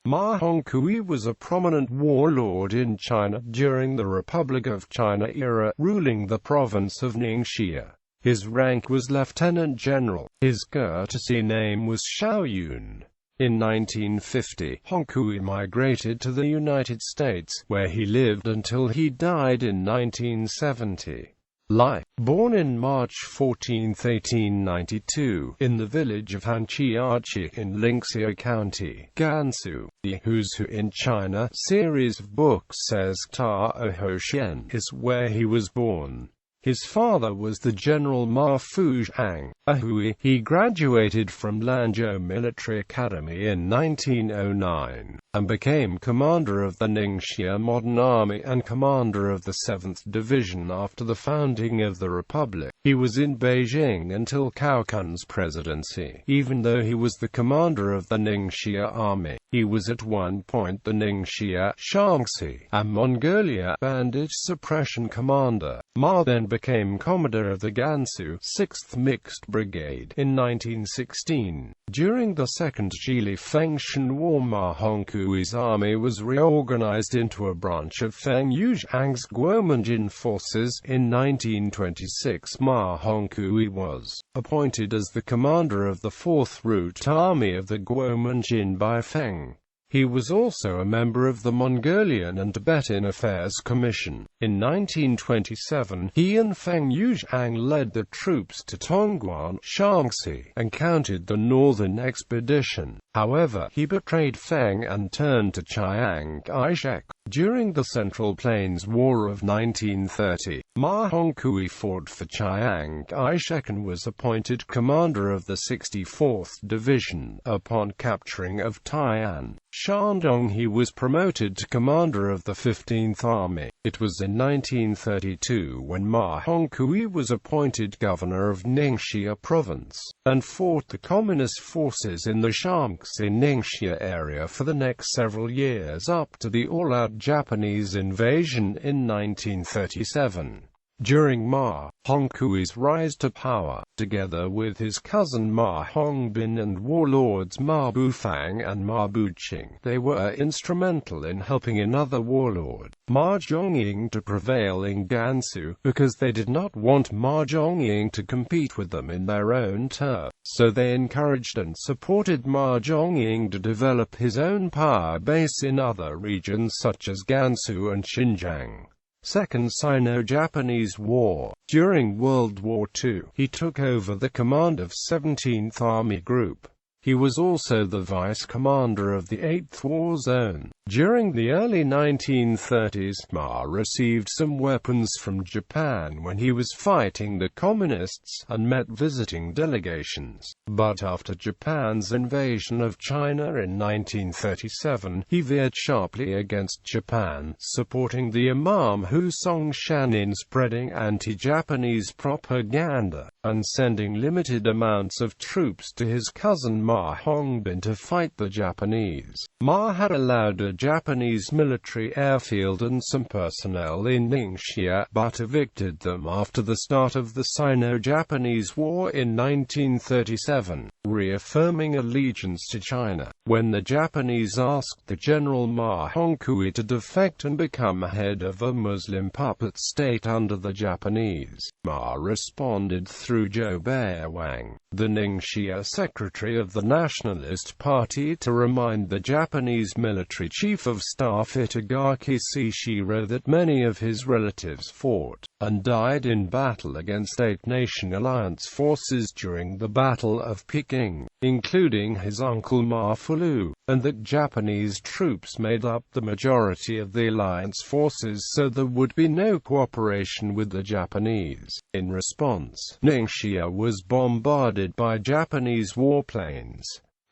Ma Hongkui was a prominent warlord in China during the Republic of China era, ruling the province of Ningxia. His rank was Lieutenant-general. His courtesy name was Shao-yun. In 1950, Hongkui migrated to the United States, where he lived until he died in 1970. Life. Born in March 14, 1892, in the village of Hongkui in Ningxia County, Gansu. The Who's Who in China series of books says Ta-O-Ho-Shen is where he was born. His father was the General Ma Fu-zhang, a Hui. He graduated from Lanzhou Military Academy in 1909, and became commander of the Ningxia Modern Army and commander of the 7th Division after the founding of the Republic. He was in Beijing until Cao Can's presidency. Even though he was the commander of the Ningxia Army, he was at one point the Ningxia Shaanxi, a Mongolia bandit suppression commander. Ma then became Commodore of the Gansu 6th Mixed Brigade in 1916. During the Second Zhili Fengshan War, Ma Hongkui's army was reorganized into a branch of Feng Yuzhang's Guomenjin forces. In 1926, Ma Hongkui was appointed as the commander of the 4th Route Army of the Guomenjin by Feng. He was also a member of the Mongolian and Tibetan Affairs Commission. In 1927, he and Feng Yuzhang led the troops to Tongguan, Shaanxi, and countered the northern expedition. However, he betrayed Feng and turned to Chiang Kai-shek. During the Central Plains War of 1930, Ma Hongkui fought for Chiang Kai-shek and was appointed commander of the 64th Division. Upon capturing of Tai'an, Shandong, he was promoted to commander of the 15th Army. It was in 1932 when Ma Hongkui was appointed governor of Ningxia province, and fought the communist forces in the Shaanxi-Ningxia area for the next several years up to the all-out Japanese invasion in 1937. During Ma Hongkui's rise to power, together with his cousin Ma Hongbin and warlords Ma Bufang and Ma Buqing, they were instrumental in helping another warlord, Ma Zhongying, to prevail in Gansu, because they did not want Ma Zhongying to compete with them in their own turf. So they encouraged and supported Ma Zhongying to develop his own power base in other regions such as Gansu and Xinjiang. Second Sino-Japanese War. During World War II, he took over the command of 17th Army Group. He was also the vice-commander of the 8th War Zone. During the early 1930s, Ma received some weapons from Japan when he was fighting the Communists, and met visiting delegations. But after Japan's invasion of China in 1937, he veered sharply against Japan, supporting the Imam Husong Shan in spreading anti-Japanese propaganda, and sending limited amounts of troops to his cousin Ma Hongbin to fight the Japanese. Ma had allowed a Japanese military airfield and some personnel in Ningxia, but evicted them after the start of the Sino-Japanese War in 1937, reaffirming allegiance to China. When the Japanese asked the General Ma Hongkui to defect and become head of a Muslim puppet state under the Japanese, Ma responded through Zhou Beiwang, the Ningxia secretary of the Nationalist Party, to remind the Japanese military chief of staff Itagaki Seshiro that many of his relatives fought and died in battle against Eight-Nation Alliance forces during the Battle of Peking, including his uncle Ma Fulu, and that Japanese troops made up the majority of the alliance forces, so there would be no cooperation with the Japanese. In response, Ningxia was bombarded by Japanese warplanes.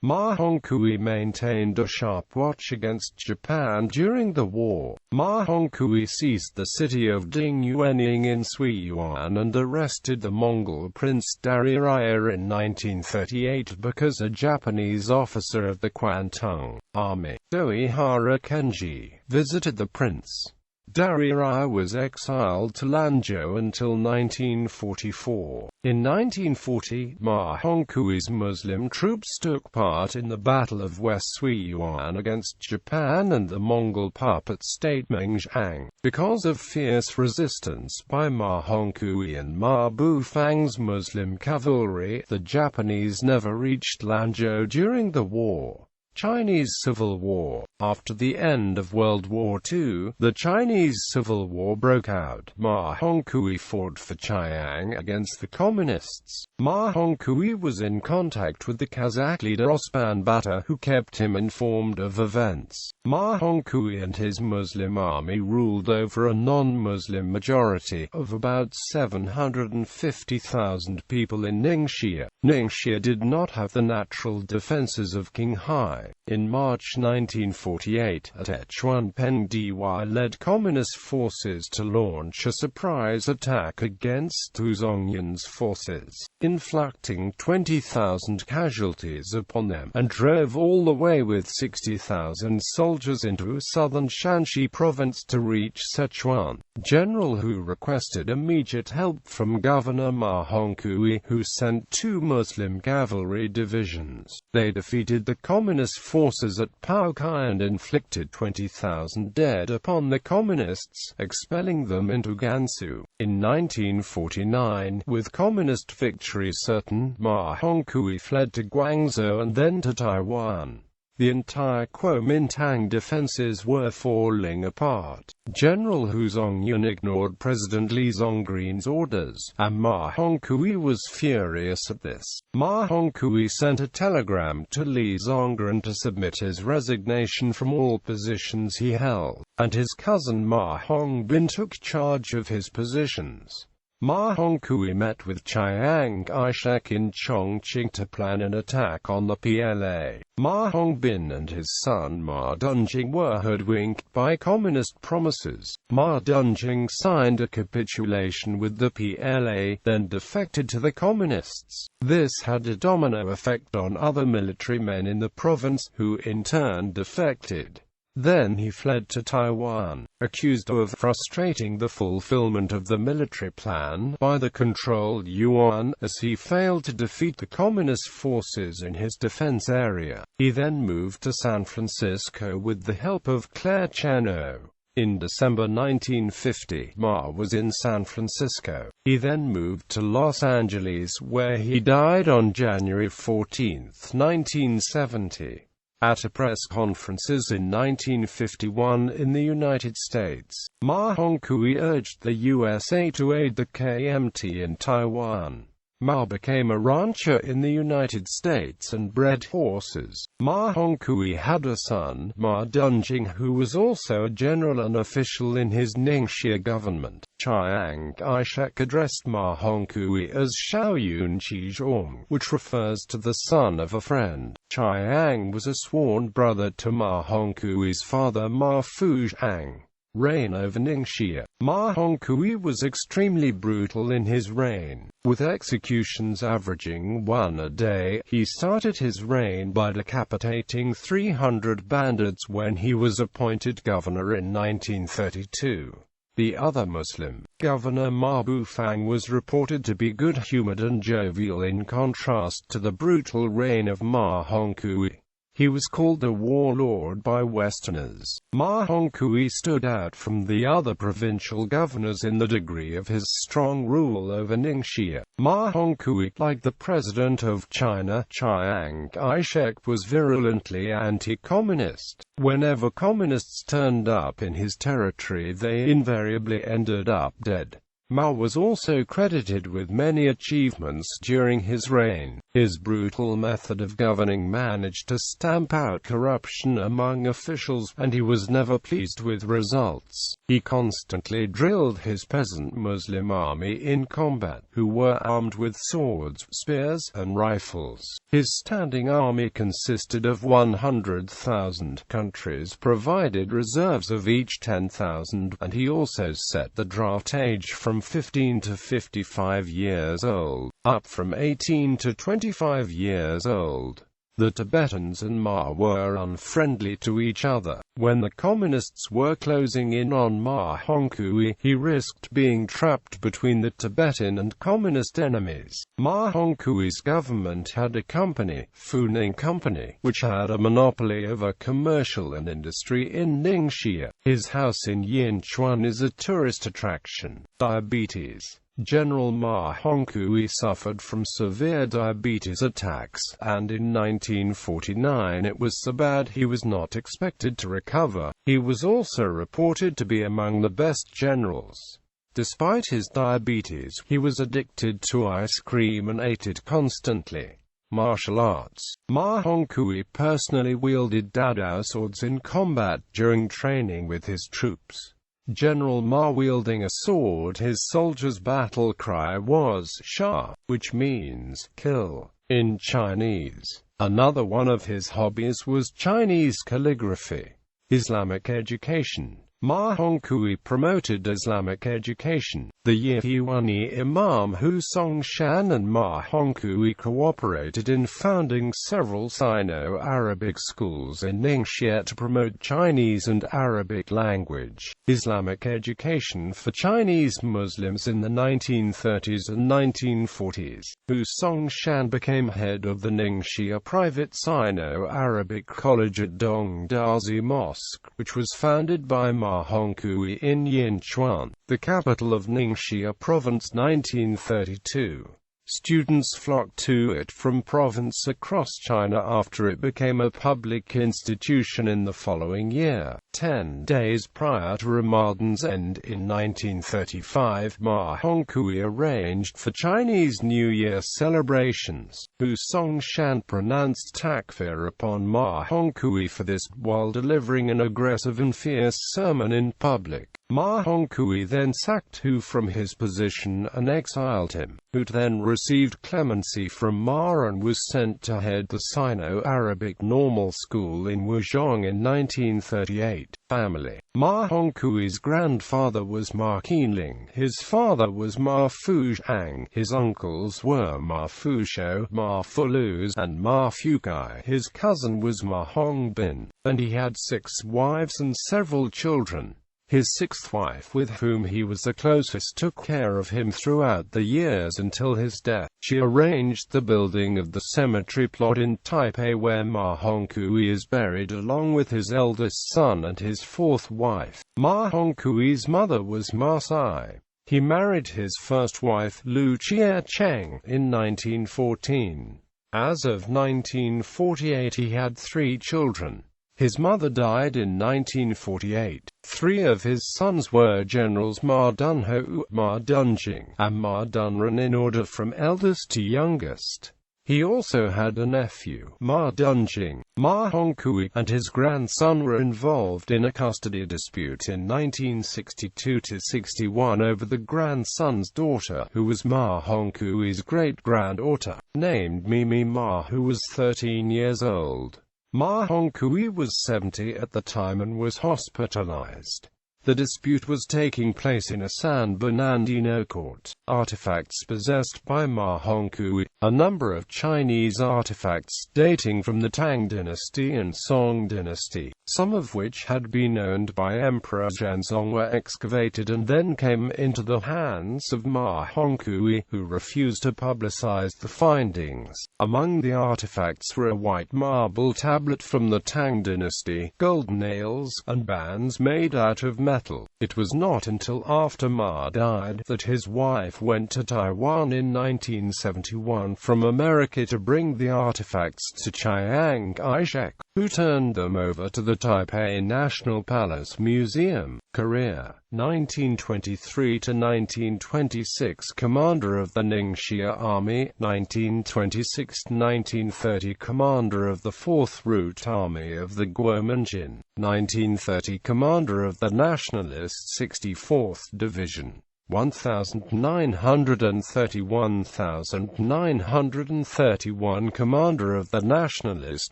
Ma Hongkui maintained a sharp watch against Japan during the war. Ma Hongkui seized the city of Dingyuanying in Suiyuan and arrested the Mongol Prince Dariraya in 1938 because a Japanese officer of the Kwantung Army, Doihara Kenji, visited the prince. Dariraya was exiled to Lanzhou until 1944. In 1940, Ma Hongkui's Muslim troops took part in the Battle of West Suiyuan against Japan and the Mongol puppet state Mengjiang. Because of fierce resistance by Ma Hongkui and Ma Bufang's Muslim cavalry, the Japanese never reached Lanzhou during the war. Chinese Civil War. After the end of World War II, the Chinese Civil War broke out. Ma Hongkui fought for Chiang against the Communists. Ma Hongkui was in contact with the Kazakh leader Osman Bata, who kept him informed of events. Ma Hongkui and his Muslim army ruled over a non-Muslim majority of about 750,000 people in Ningxia. Ningxia did not have the natural defenses of Qinghai. In March 1948, at Echuan Dy led Communist forces to launch a surprise attack against Hu Zongyun's forces, inflicting 20,000 casualties upon them, and drove all the way with 60,000 soldiers into southern Shanxi province to reach Sichuan. General Hu requested immediate help from Governor Ma Hongkui, who sent 2 Muslim cavalry divisions. They defeated the Communist forces at Paokai and inflicted 20,000 dead upon the Communists, expelling them into Gansu. In 1949, with Communist victory certain, Ma Hongkui fled to Guangzhou and then to Taiwan. The entire Kuomintang defenses were falling apart. General Hu Zongyun ignored President Li Zongren's orders, and Ma Hongkui was furious at this. Ma Hongkui sent a telegram to Li Zongren to submit his resignation from all positions he held, and his cousin Ma Hongbin took charge of his positions. Ma Hongkui met with Chiang Kai-shek in Chongqing to plan an attack on the PLA. Ma Hongbin and his son Ma Dunjing were hoodwinked by communist promises. Ma Dunjing signed a capitulation with the PLA, then defected to the communists. This had a domino effect on other military men in the province, who in turn defected. Then he fled to Taiwan, accused of frustrating the fulfillment of the military plan by the controlled Yuan, as he failed to defeat the communist forces in his defense area. He then moved to San Francisco with the help of Claire Chennault. In December 1950, Ma was in San Francisco. He then moved to Los Angeles, where he died on January 14, 1970. At a press conferences in 1951 in the United States, Ma Hongkui urged the USA to aid the KMT in Taiwan. Ma became a rancher in the United States and bred horses. Ma Hongkui had a son, Ma Dunjing, who was also a general and official in his Ningxia government. Chiang Kai-shek addressed Ma Hongkui as Shao-yun In, which refers to the son of a friend. Chiang was a sworn brother to Ma Hongkui's father Ma Fuzhang. Reign over Ningxia. Ma Hongkui was extremely brutal in his reign, with executions averaging 1 a day. He started his reign by decapitating 300 bandits when he was appointed governor in 1932. The other Muslim governor Ma Bufang was reported to be good-humored and jovial in contrast to the brutal reign of Ma Hongkui. He was called a warlord by Westerners. Ma Hongkui stood out from the other provincial governors in the degree of his strong rule over Ningxia. Ma Hongkui, like the president of China, Chiang Kai-shek, was virulently anti-communist. Whenever communists turned up in his territory, they invariably ended up dead. Ma was also credited with many achievements during his reign. His brutal method of governing managed to stamp out corruption among officials, and he was never pleased with results. He constantly drilled his peasant Muslim army in combat, who were armed with swords, spears, and rifles. His standing army consisted of 100,000. Countries provided reserves of each 10,000, and he also set the draft age from 15 to 55 years old, up from 18 to 25 years old. The Tibetans and Ma were unfriendly to each other. When the communists were closing in on Ma Hongkui, he risked being trapped between the Tibetan and communist enemies. Ma Hongkui's government had a company, Funing Company, which had a monopoly over commercial and industry in Ningxia. His house in Yinchuan is a tourist attraction. Diabetes. General Ma Hongkui suffered from severe diabetes attacks, and in 1949 it was so bad he was not expected to recover. He was also reported to be among the best generals. Despite his diabetes, he was addicted to ice cream and ate it constantly. Martial arts. Ma Hongkui personally wielded dadao swords in combat during training with his troops. General Ma wielding a sword, his soldiers' battle cry was "Sha," which means kill in Chinese. Another one of his hobbies was Chinese calligraphy. Islamic education. Ma Hongkui promoted Islamic education. The Yihuni Imam Hu Songshan and Ma Hongkui cooperated in founding several Sino-Arabic schools in Ningxia to promote Chinese and Arabic language. Islamic education for Chinese Muslims in the 1930s and 1940s. Hu Songshan became head of the Ningxia private Sino-Arabic college at Dongdazi Mosque, which was founded by Ma Hongkui in Yinchuan, the capital of Ningxia Province. 1932. Students flocked to it from province across China after it became a public institution in the following year. 10 days prior to Ramadan's end in 1935, Ma Hongkui arranged for Chinese New Year celebrations. Hu Songshan pronounced takfir upon Ma Hongkui for this, while delivering an aggressive and fierce sermon in public. Ma Hongkui then sacked Hu from his position and exiled him. Hu then received clemency from Ma and was sent to head the Sino-Arabic Normal School in Wuzhong in 1938. Family. Ma Hongkui's grandfather was Ma Qianling, his father was Ma Fuzhang, his uncles were Ma Fushou, Ma Fuluz, and Ma Fukai. His cousin was Ma Hongbin, and he had 6 wives and several children. His 6th wife, with whom he was the closest, took care of him throughout the years until his death. She arranged the building of the cemetery plot in Taipei where Ma Hongkui is buried along with his eldest son and his 4th wife. Ma Hongkui's mother was Ma Sai. He married his first wife, Lu Chia-cheng, in 1914. As of 1948 he had 3 children. His mother died in 1948. 3 of his sons were generals Ma Dunho, Ma Dunjing, and Ma Dunran in order from eldest to youngest. He also had a nephew, Ma Dunjing. Ma Hongkui and his grandson were involved in a custody dispute in 1962-61 over the grandson's daughter, who was Ma Hongkui's great-granddaughter, named Mimi Ma, who was 13 years old. Ma Hongkui was 70 at the time and was hospitalized. The dispute was taking place in a San Bernardino court. Artifacts possessed by Ma Hongkui. A number of Chinese artifacts dating from the Tang dynasty and Song dynasty, some of which had been owned by Emperor Zhenzong, were excavated and then came into the hands of Ma Hongkui, who refused to publicize the findings. Among the artifacts were a white marble tablet from the Tang dynasty, gold nails, and bands made out of metal. It was not until after Ma died that his wife went to Taiwan in 1971 from America to bring the artifacts to Chiang Kai-shek, who turned them over to the Taipei National Palace Museum. Career. 1923–1926 Commander of the Ningxia Army, 1926–1930 Commander of the 4th Route Army of the Guomenjin, 1930 Commander of the Nationalist 64th Division, 1931 Commander of the Nationalist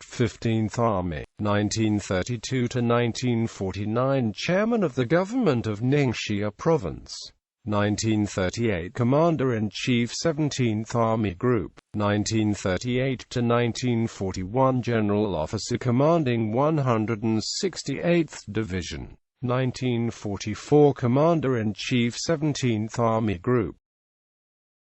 15th Army, 1932–1949 Chairman of the Government of Ningxia Province, 1938 Commander-in-Chief 17th Army Group, 1938 to 1941 General Officer commanding 168th Division, 1944 Commander-in-Chief 17th Army Group,